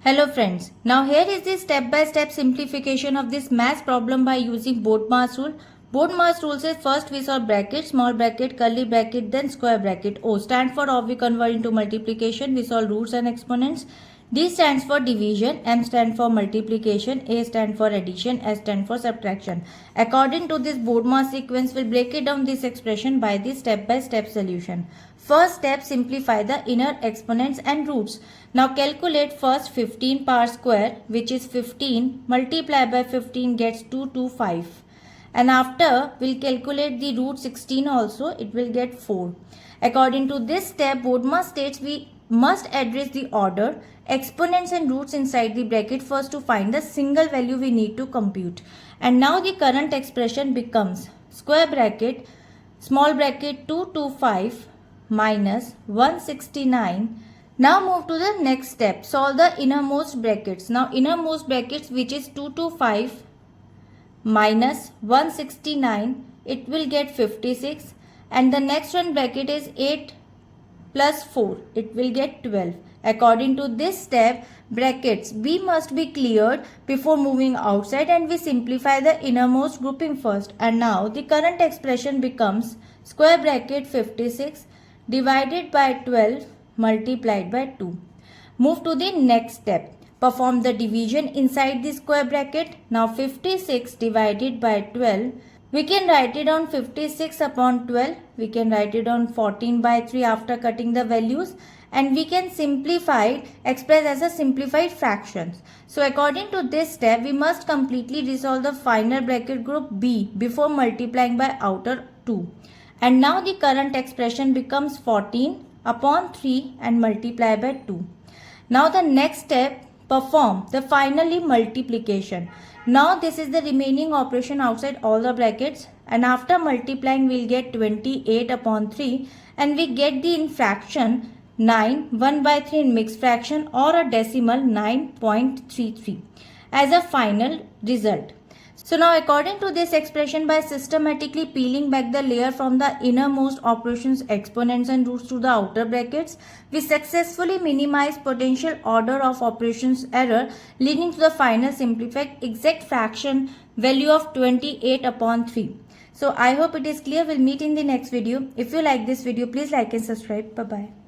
Hello friends, now here is the step-by-step simplification of this math problem by using Bodmas rule. Bodmas rule says first we solve bracket, small bracket, curly bracket, then square bracket. O stand for or we convert into multiplication, we solve roots and exponents. D stands for division, M stand for multiplication, A stand for addition, S stand for subtraction. According to this Bodmas sequence, we'll break it down this expression by the step-by-step solution. First step, simplify the inner exponents and roots. Now calculate first 15 power square, which is 15, multiply by 15 gets 225. And after we'll calculate the root 16 also, it will get 4. According to this step, Bodmas states we must address the order, exponents and roots inside the bracket first to find the single value we need to compute. And now the current expression becomes square bracket, small bracket 225 minus 169. Now move to the next step, solve the innermost brackets. Now innermost brackets, which is 225 minus 169, it will get 56, and the next one bracket is 8 plus 4, it will get 12. According to this step, brackets B must be cleared before moving outside, and we simplify the innermost grouping first. And now the current expression becomes square bracket 56 divided by 12 multiplied by 2. Move to the next step. Perform the division inside the square bracket. Now 56 divided by 12. We can write it on 56 upon 12. We can write it on 14 by 3 after cutting the values. And we can simplify it, express as a simplified fractions. So according to this step, we must completely resolve the final bracket group B before multiplying by outer 2. And now the current expression becomes 14 upon 3 and multiply by 2. Now the next step, perform the finally multiplication. Now this is the remaining operation outside all the brackets, and after multiplying we'll get 28 upon 3 and we get the in fraction 9, 1 by 3 in mixed fraction or a decimal 9.33 as a final result. So now according to this expression, by systematically peeling back the layer from the innermost operations, exponents and roots to the outer brackets, we successfully minimize potential order of operations error, leading to the final simplified exact fraction value of 28 upon 3. So I hope it is clear. We'll meet in the next video. If you like this video, please like and subscribe. Bye-bye.